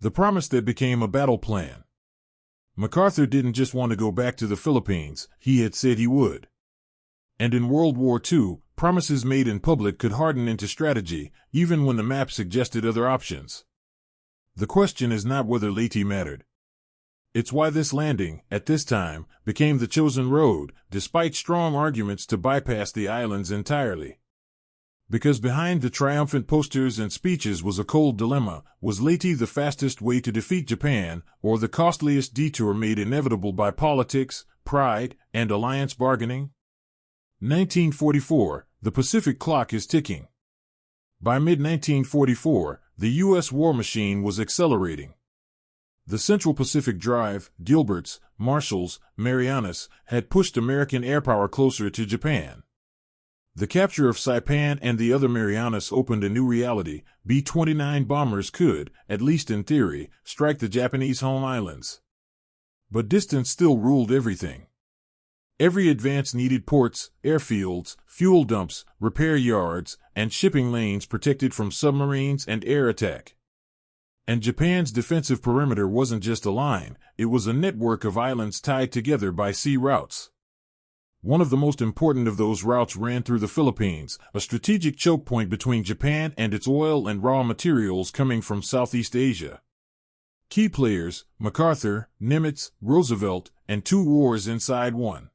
The promise that became a battle plan. MacArthur didn't just want to go back to the Philippines, he had said he would. And in World War II, promises made in public could harden into strategy, even when the map suggested other options. The question is not whether Leyte mattered. It's why this landing, at this time, became the chosen road, despite strong arguments to bypass the islands entirely. Because behind the triumphant posters and speeches was a cold dilemma: was Leyte the fastest way to defeat Japan, or the costliest detour made inevitable by politics, pride, and alliance bargaining? 1944, the Pacific clock is ticking. By mid-1944, the U.S. war machine was accelerating. The Central Pacific Drive, Gilbert's, Marshall's, Marianas, had pushed American airpower closer to Japan. The capture of Saipan and the other Marianas opened a new reality. B-29 bombers could, at least in theory, strike the Japanese home islands. But distance still ruled everything. Every advance needed ports, airfields, fuel dumps, repair yards, and shipping lanes protected from submarines and air attack. And Japan's defensive perimeter wasn't just a line, it was a network of islands tied together by sea routes. One of the most important of those routes ran through the Philippines, a strategic choke point between Japan and its oil and raw materials coming from Southeast Asia. Key players: MacArthur, Nimitz, Roosevelt, and two wars inside one.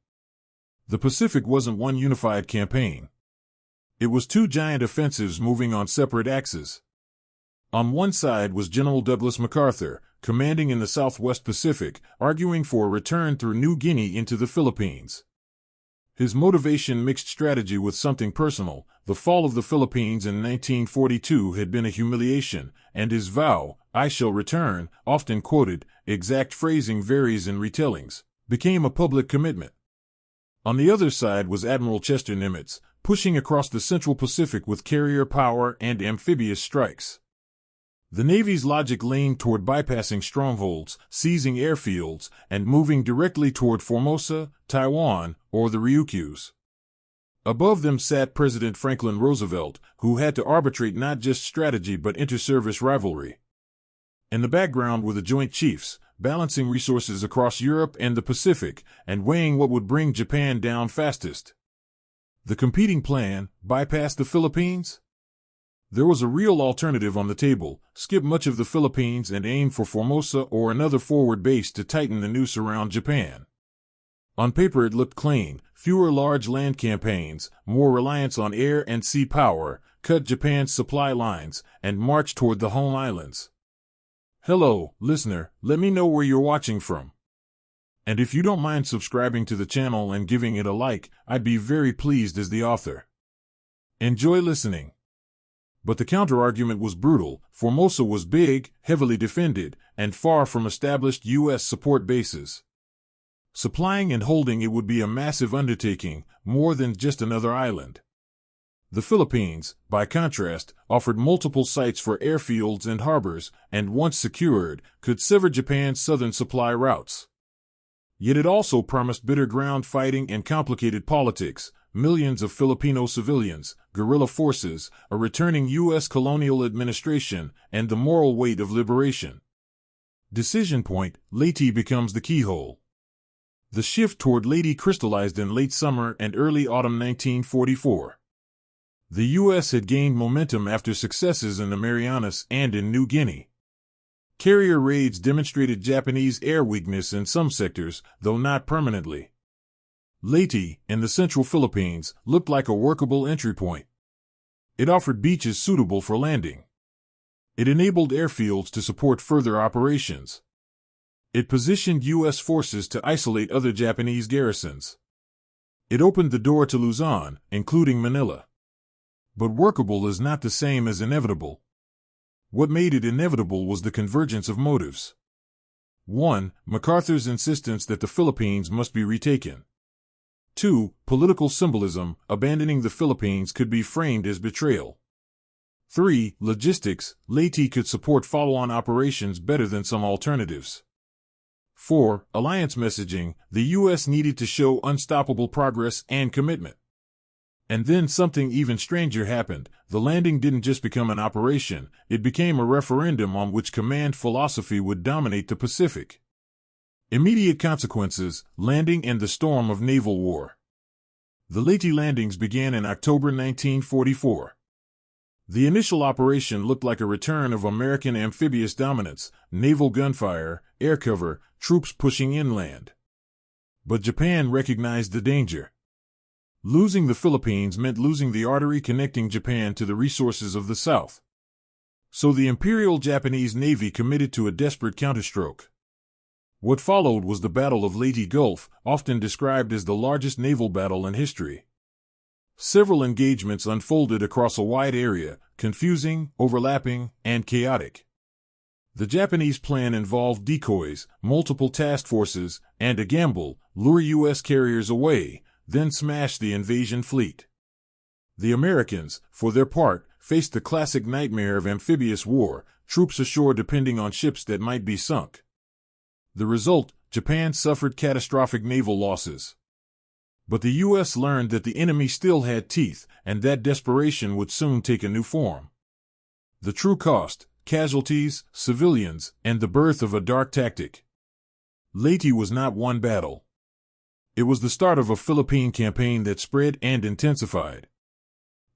The Pacific wasn't one unified campaign. It was two giant offensives moving on separate axes. On one side was General Douglas MacArthur, commanding in the Southwest Pacific, arguing for a return through New Guinea into the Philippines. His motivation mixed strategy with something personal. The fall of the Philippines in 1942 had been a humiliation, and his vow, "I shall return," often quoted, exact phrasing varies in retellings, became a public commitment. On the other side was Admiral Chester Nimitz, pushing across the Central Pacific with carrier power and amphibious strikes. The Navy's logic leaned toward bypassing strongholds, seizing airfields, and moving directly toward Formosa, Taiwan, or the Ryukyus. Above them sat President Franklin Roosevelt, who had to arbitrate not just strategy but interservice rivalry. In the background were the Joint Chiefs, balancing resources across Europe and the Pacific, and weighing what would bring Japan down fastest. The competing plan: bypass the Philippines? There was a real alternative on the table: skip much of the Philippines and aim for Formosa or another forward base to tighten the noose around Japan. On paper it looked clean: fewer large land campaigns, more reliance on air and sea power, cut Japan's supply lines, and march toward the home islands. Hello, listener, let me know where you're watching from. And if you don't mind subscribing to the channel and giving it a like, I'd be very pleased as the author. Enjoy listening. But the counterargument was brutal. Formosa was big, heavily defended, and far from established U.S. support bases. Supplying and holding it would be a massive undertaking, more than just another island. The Philippines, by contrast, offered multiple sites for airfields and harbors, and once secured, could sever Japan's southern supply routes. Yet it also promised bitter ground fighting and complicated politics: millions of Filipino civilians, guerrilla forces, a returning U.S. colonial administration, and the moral weight of liberation. Decision point: Leyte becomes the keyhole. The shift toward Leyte crystallized in late summer and early autumn 1944. The U.S. had gained momentum after successes in the Marianas and in New Guinea. Carrier raids demonstrated Japanese air weakness in some sectors, though not permanently. Leyte, in the central Philippines, looked like a workable entry point. It offered beaches suitable for landing. It enabled airfields to support further operations. It positioned U.S. forces to isolate other Japanese garrisons. It opened the door to Luzon, including Manila. But workable is not the same as inevitable. What made it inevitable was the convergence of motives. 1. MacArthur's insistence that the Philippines must be retaken. 2. Political symbolism: abandoning the Philippines could be framed as betrayal. 3. Logistics: Leyte could support follow-on operations better than some alternatives. 4. Alliance messaging: the U.S. needed to show unstoppable progress and commitment. And then something even stranger happened. The landing didn't just become an operation, it became a referendum on which command philosophy would dominate the Pacific. Immediate consequences: landing and the storm of naval war. The Leyte landings began in October 1944. The initial operation looked like a return of American amphibious dominance, naval gunfire, air cover, troops pushing inland. But Japan recognized the danger. Losing the Philippines meant losing the artery connecting Japan to the resources of the South. So the Imperial Japanese Navy committed to a desperate counterstroke. What followed was the Battle of Leyte Gulf, often described as the largest naval battle in history. Several engagements unfolded across a wide area, confusing, overlapping, and chaotic. The Japanese plan involved decoys, multiple task forces, and a gamble: lure U.S. carriers away, then smash the invasion fleet. The Americans, for their part, faced the classic nightmare of amphibious war, troops ashore depending on ships that might be sunk. The result: Japan suffered catastrophic naval losses. But the U.S. learned that the enemy still had teeth, and that desperation would soon take a new form. The true cost: casualties, civilians, and the birth of a dark tactic. Leyte was not one battle. It was the start of a Philippine campaign that spread and intensified.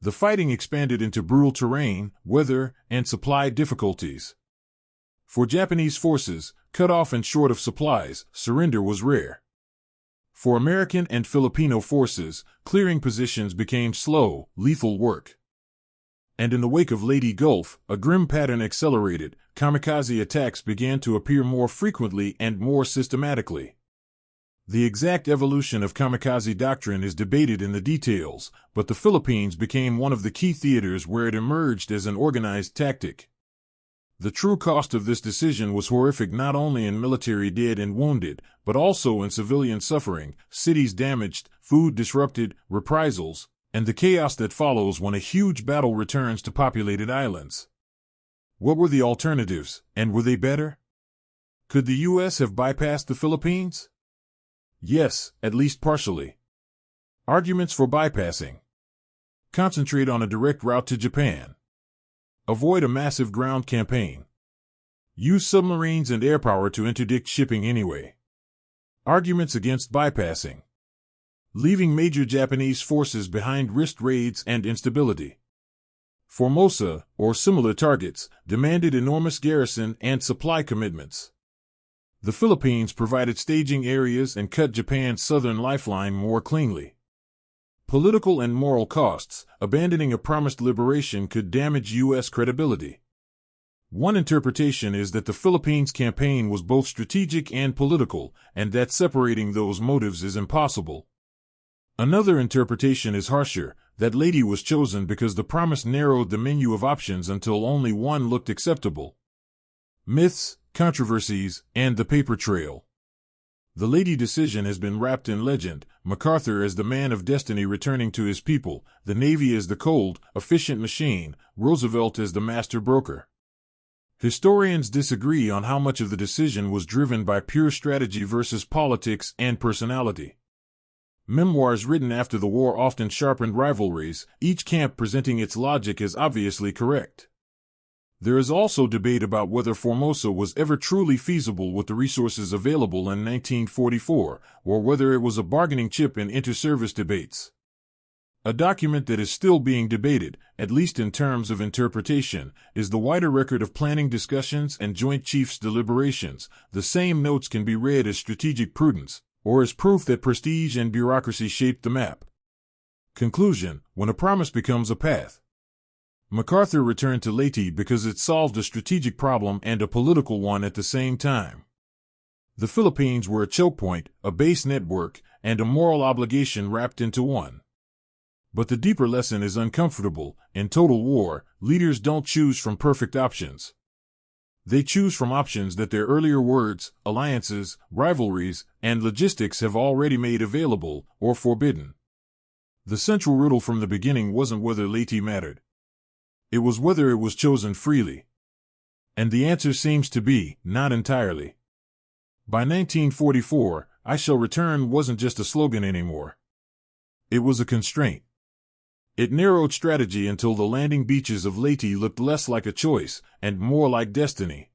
The fighting expanded into brutal terrain, weather, and supply difficulties. For Japanese forces, cut off and short of supplies, surrender was rare. For American and Filipino forces, clearing positions became slow, lethal work. And in the wake of Leyte Gulf, a grim pattern accelerated. Kamikaze attacks began to appear more frequently and more systematically. The exact evolution of kamikaze doctrine is debated in the details, but the Philippines became one of the key theaters where it emerged as an organized tactic. The true cost of this decision was horrific, not only in military dead and wounded, but also in civilian suffering, cities damaged, food disrupted, reprisals, and the chaos that follows when a huge battle returns to populated islands. What were the alternatives, and were they better? Could the U.S. have bypassed the Philippines? Yes, at least partially. Arguments for bypassing: concentrate on a direct route to Japan. Avoid a massive ground campaign. Use submarines and air power to interdict shipping anyway. Arguments against bypassing: leaving major Japanese forces behind risked raids and instability. Formosa, or similar targets, demanded enormous garrison and supply commitments. The Philippines provided staging areas and cut Japan's southern lifeline more cleanly. Political and moral costs: abandoning a promised liberation could damage U.S. credibility. One interpretation is that the Philippines campaign was both strategic and political, and that separating those motives is impossible. Another interpretation is harsher, that Leyte was chosen because the promise narrowed the menu of options until only one looked acceptable. Myths, controversies, and the paper trail. The Leyte decision has been wrapped in legend: MacArthur as the man of destiny returning to his people, the Navy as the cold, efficient machine, Roosevelt as the master broker. Historians disagree on how much of the decision was driven by pure strategy versus politics and personality. Memoirs written after the war often sharpened rivalries, each camp presenting its logic as obviously correct. There is also debate about whether Formosa was ever truly feasible with the resources available in 1944, or whether it was a bargaining chip in interservice debates. A document that is still being debated, at least in terms of interpretation, is the wider record of planning discussions and Joint Chiefs deliberations. The same notes can be read as strategic prudence, or as proof that prestige and bureaucracy shaped the map. Conclusion: when a promise becomes a path. MacArthur returned to Leyte because it solved a strategic problem and a political one at the same time. The Philippines were a choke point, a base network, and a moral obligation wrapped into one. But the deeper lesson is uncomfortable: in total war, leaders don't choose from perfect options. They choose from options that their earlier words, alliances, rivalries, and logistics have already made available, or forbidden. The central riddle from the beginning wasn't whether Leyte mattered. It was whether it was chosen freely. And the answer seems to be, not entirely. By 1944, "I shall return" wasn't just a slogan anymore. It was a constraint. It narrowed strategy until the landing beaches of Leyte looked less like a choice and more like destiny.